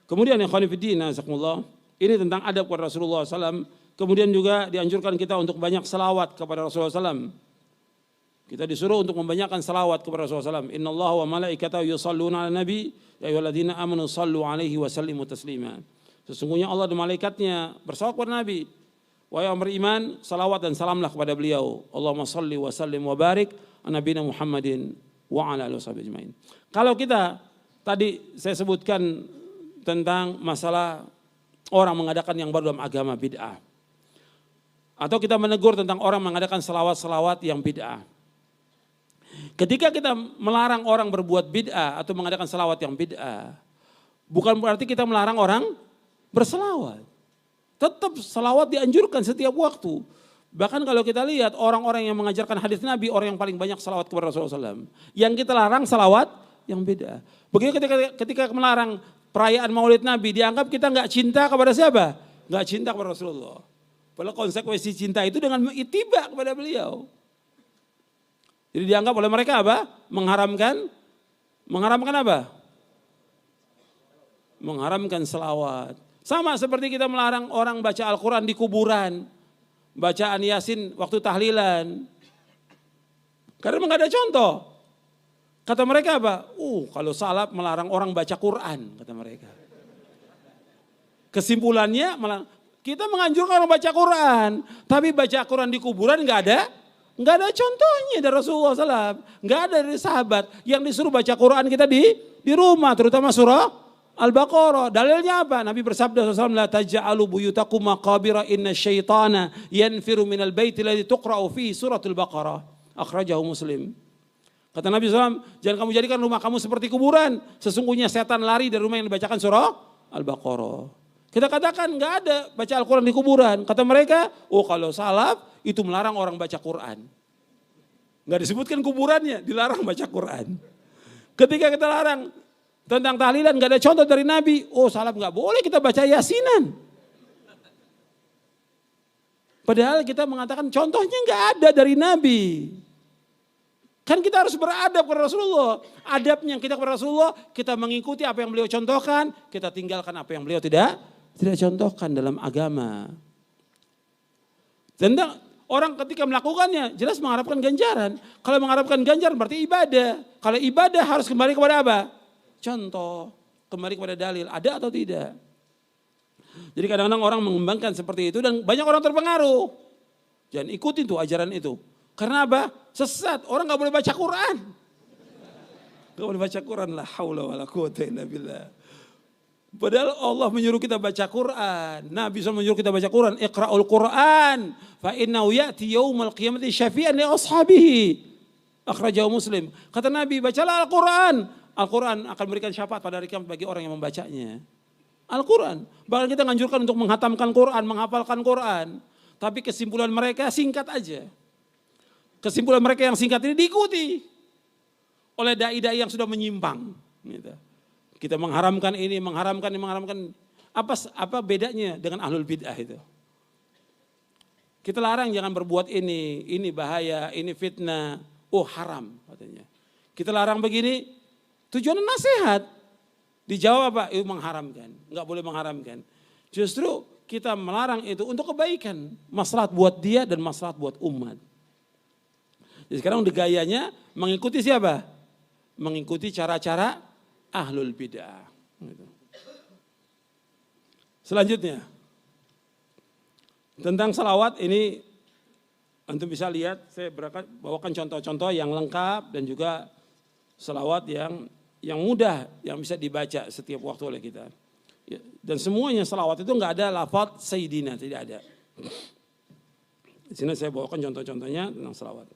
Kemudian yang khonifuddin, azakumullah, ini tentang adab kepada Rasulullah SAW. Kemudian juga dianjurkan kita untuk banyak salawat kepada Rasulullah SAW. Kita disuruh untuk membanyakkan salawat kepada Rasulullah SAW. Inna Allah wa malaikatahu yusalluna ala nabi, ya ayyuhalladzina amanu sallu alaihi wa sallimu taslima. Sesungguhnya Allah dan malaikatnya bersalawat kepada Nabi. Wahai orang beriman, salawat dan salamlah kepada beliau. Allahumma salli wa sallim wa barik ala nabiyina Muhammadin wa ala alihi washabihi ajmain. Kalau kita tadi saya sebutkan tentang masalah orang mengadakan yang baru dalam agama bid'ah. Atau kita menegur tentang orang mengadakan selawat-selawat yang bid'ah. Ketika kita melarang orang berbuat bid'ah atau mengadakan selawat yang bid'ah, bukan berarti kita melarang orang berselawat. Tetap selawat dianjurkan setiap waktu. Bahkan kalau kita lihat orang-orang yang mengajarkan hadis Nabi, orang yang paling banyak selawat kepada Rasulullah SAW. Yang kita larang selawat yang bid'ah. Begitu ketika melarang perayaan Maulid Nabi, dianggap kita nggak cinta kepada siapa? Nggak cinta kepada Rasulullah. Padahal konsekuensi cinta itu dengan ittiba kepada beliau. Jadi dianggap oleh mereka apa? Mengharamkan apa? Mengharamkan selawat. Sama seperti kita melarang orang baca Al-Quran di kuburan, bacaan Yasin waktu tahlilan. Karena memang nggak ada contoh. Kata mereka apa? Kalau salaf melarang orang baca Quran, kata mereka. Kesimpulannya malah kita menganjurkan orang baca Quran, tapi baca Quran di kuburan nggak ada contohnya dari Rasulullah SAW, nggak ada dari sahabat yang disuruh baca Quran kita di rumah, terutama surah Al-Baqarah. Dalilnya apa? Nabi bersabda SAW, la taj'alu buyutakum maqabira inna syaitana yanfiru minal baiti alladzi tuqra'u fihi suratul Baqarah. Akhrajahu Muslim. Kata Nabi SAW, jangan kamu jadikan rumah kamu seperti kuburan. Sesungguhnya setan lari dari rumah yang dibacakan surah Al-Baqarah. Kita katakan nggak ada baca Al-Quran di kuburan. Kata mereka, kalau salaf itu melarang orang baca Quran. Nggak disebutkan kuburannya, dilarang baca Quran. Ketika kita larang tentang tahlilan, nggak ada contoh dari Nabi. Salaf nggak boleh kita baca Yasinan. Padahal kita mengatakan contohnya nggak ada dari Nabi. Kan kita harus beradab kepada Rasulullah. Adabnya kita kepada Rasulullah, kita mengikuti apa yang beliau contohkan, kita tinggalkan apa yang beliau tidak contohkan dalam agama. Dan orang ketika melakukannya jelas mengharapkan ganjaran. Kalau mengharapkan ganjaran berarti ibadah. Kalau ibadah harus kembali kepada apa? Contoh, kembali kepada dalil, ada atau tidak. Jadi kadang-kadang orang mengembangkan seperti itu dan banyak orang terpengaruh. Jangan ikutin tuh ajaran itu. Karena apa? Sesat, orang gak boleh baca Quran. Gak boleh baca Quran, la haula wa la quwwata illa billah. Padahal Allah menyuruh kita baca Quran. Nabi SAW menyuruh kita baca Quran. Iqra'ul Quran. Fa innahu ya'ti yawmal qiyamati syafi'an li ashabihi. Akhrajahu Muslim. Kata Nabi, bacalah Al-Quran. Al-Quran akan memberikan syafaat pada hari kiamat bagi orang yang membacanya. Al-Quran. Bahkan kita menganjurkan untuk menghatamkan Quran, menghafalkan Quran. Tapi kesimpulan mereka singkat aja. Kesimpulan mereka yang singkat ini diikuti oleh dai-dai yang sudah menyimpang. Gitu. Kita mengharamkan ini, mengharamkan. Apa bedanya dengan ahlul bid'ah itu? Kita larang jangan berbuat ini bahaya, ini fitnah, haram katanya. Kita larang begini, tujuannya nasihat. Dijawab apa? Itu mengharamkan, nggak boleh mengharamkan. Justru kita melarang itu untuk kebaikan, maslahat buat dia dan maslahat buat umat. Jadi sekarang gayanya mengikuti siapa? Mengikuti cara-cara ahlul bid'ah. Selanjutnya, tentang salawat ini antum bisa lihat, saya bawakan contoh-contoh yang lengkap dan juga salawat yang mudah, yang bisa dibaca setiap waktu oleh kita. Dan semuanya salawat itu enggak ada lafaz sayyidina, tidak ada. Di sini saya bawakan contoh-contohnya tentang salawat.